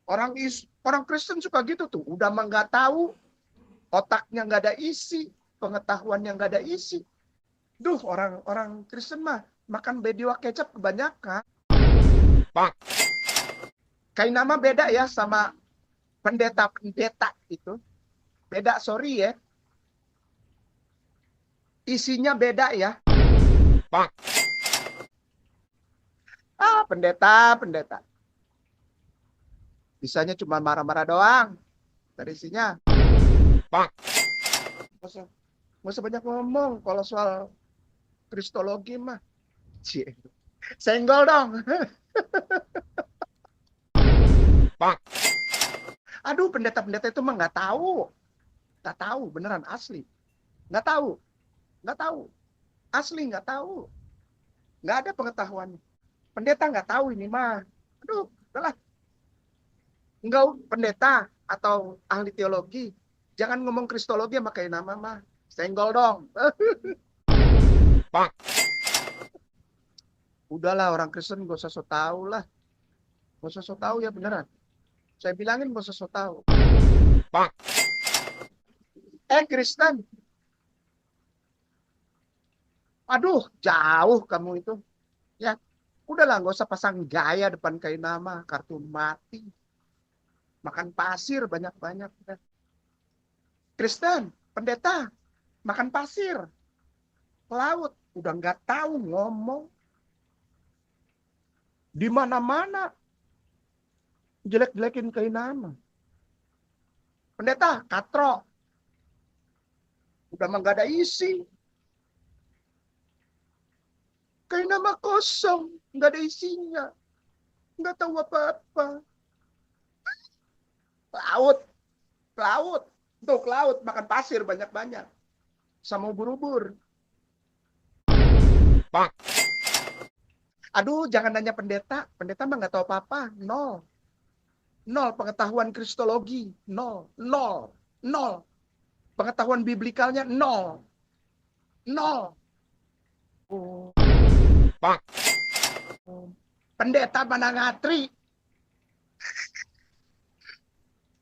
Orang Kristen suka gitu tuh. Udah mah nggak tahu, otaknya nggak ada isi, pengetahuannya nggak ada isi. Duh, orang Kristen mah makan bediwa kecap kebanyakan. Bang. Kayak nama beda ya sama pendeta itu. Beda, sorry ya. Isinya beda ya. Bang. Pendeta. Bisanya cuma marah-marah doang. Dari isinya. Bang. Nggak usah banyak ngomong kalau soal kristologi mah. Cie. Senggol dong. Bang. Aduh, pendeta-pendeta itu mah nggak tahu. Nggak tahu, beneran asli. Nggak tahu. Asli nggak tahu. Nggak ada pengetahuan. Pendeta nggak tahu ini mah. Aduh, udahlah. Enggak, pendeta atau ahli teologi. Jangan ngomong kristologi sama kayak nama mah. Senggol dong. Bang. Udahlah, orang Kristen gak usah so tau lah. Gak usah so tau ya, beneran. Saya bilangin gak usah so tau. Bang. Kristen. Aduh, jauh kamu itu. Ya, udahlah, gak usah pasang gaya depan kain nama. Kartu mati. Makan pasir banyak-banyak. Kristen, pendeta, makan pasir. Laut, udah nggak tahu ngomong. Di mana-mana jelek-jelekin kain nama. Pendeta, katro. Udah mah nggak ada isi. Kain nama kosong, nggak ada isinya. Nggak tahu apa-apa. Laut. Untuk laut, makan pasir banyak-banyak. Sama ubur-ubur. Bang. Aduh, jangan nanya pendeta. Pendeta mah nggak tahu apa-apa. Nol pengetahuan kristologi. Nol. Pengetahuan biblikalnya nol. Bang. Pendeta mana ngatri.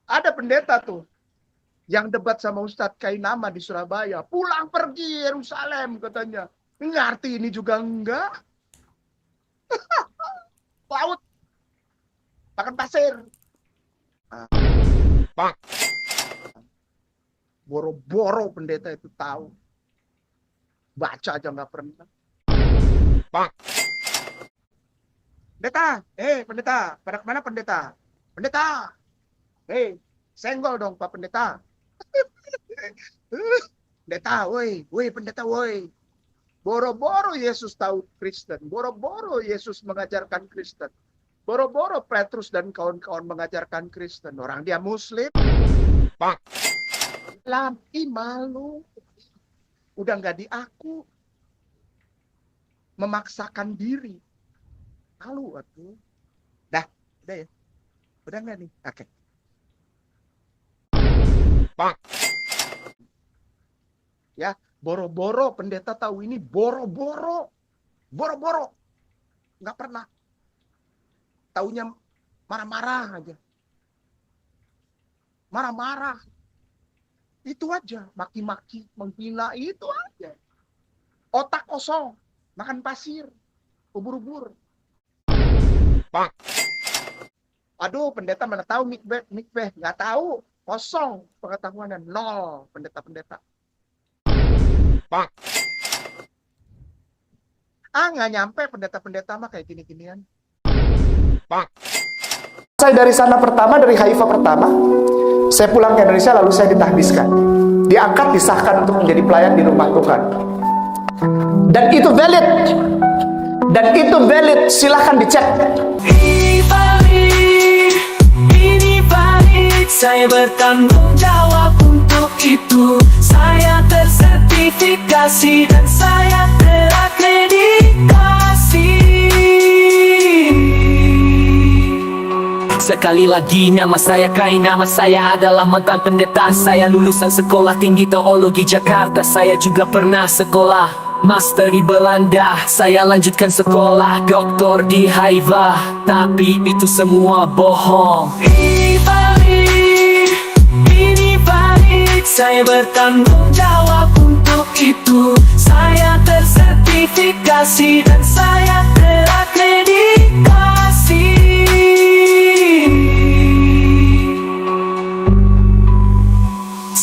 Ada pendeta tuh yang debat sama Ustadz Kainama di Surabaya. Pulang pergi Yerusalem katanya. Ngerti ini juga enggak. Laut. Makan pasir. Bang. Boro-boro pendeta itu tahu. Baca aja nggak pernah. Bang. Pendeta. Pada kemana pendeta? Pendeta. Senggol dong Pak Pendeta. Pendeta, woi pendeta, woi. Boro-boro Yesus tahu Kristen. Boro-boro Yesus mengajarkan Kristen. Boro-boro Petrus dan kawan-kawan mengajarkan Kristen. Orang dia Muslim. Bang. Lampi malu. Udah nggak diaku. Memaksakan diri. Malu atuh. Udah ya. Udah nggak nih? Oke. Bang. Ya, boro-boro pendeta tahu ini, boro-boro. Nggak pernah. Taunya marah-marah aja. Marah-marah. Itu aja, maki-maki, menghina, itu aja. Otak kosong, makan pasir, ubur-ubur. Bang. Aduh, pendeta mana tahu mikveh, nggak tahu. Kosong pengetahuannya, nol pendeta-pendeta. Bang. Nggak nyampe pendeta-pendeta mah kayak gini-ginian. Bang. Saya dari sana pertama, dari Haifa pertama. Saya pulang ke Indonesia lalu saya ditahbiskan. Diangkat, disahkan untuk menjadi pelayan di rumah Tuhan. Dan itu valid. Silahkan dicek. Saya bertanggung jawab untuk itu. Saya tersertifikasi dan saya terakreditasi. Sekali lagi, nama saya Kainama. Saya adalah mantan pendeta. Saya lulusan Sekolah Tinggi Teologi Jakarta. Saya juga pernah sekolah master di Belanda. Saya lanjutkan sekolah doktor di Haifa, tapi itu semua bohong. Ini valid, ini valid. Saya bertanggung jawab untuk itu. Saya tersertifikasi dan saya terakreditasi.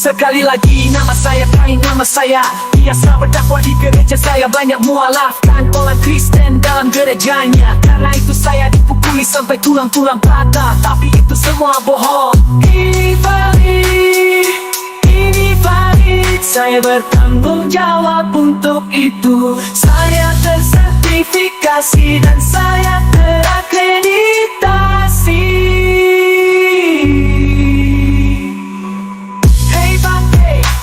Sekali lagi, nama saya Kain, nama saya biasa berdakwah di gereja. Saya banyak mualafkan orang Kristen dalam gerejanya. Karena itu saya dipukuli sampai tulang-tulang patah, tapi itu semua bohong. Ini valid, ini valid. Saya bertanggung jawab untuk itu. Saya tersertifikasi dan saya terakreditasi.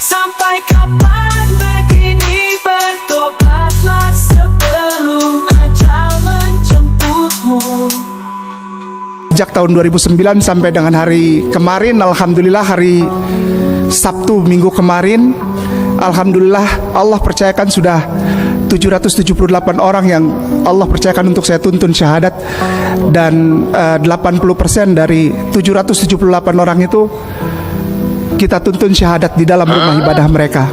Sampai kapan begini, bertobatlah sebelum ajal menjemputmu. Sejak tahun 2009 sampai dengan hari kemarin, alhamdulillah hari Sabtu minggu kemarin, alhamdulillah Allah percayakan sudah 778 orang yang Allah percayakan untuk saya tuntun syahadat. Dan 80% dari 778 orang itu kita tuntun syahadat di dalam rumah ibadah mereka,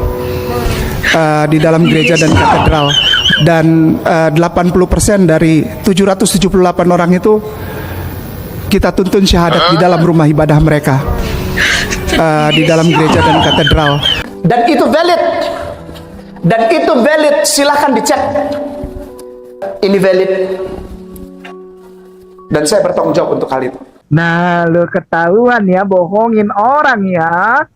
di dalam gereja dan katedral. Dan 80% dari 778 orang itu kita tuntun syahadat di dalam rumah ibadah mereka, di dalam gereja dan katedral. Dan itu valid. Dan itu valid, silahkan dicek. Ini valid. Dan saya bertanggung jawab untuk hal itu. Nah, lo ketahuan ya, bohongin orang ya.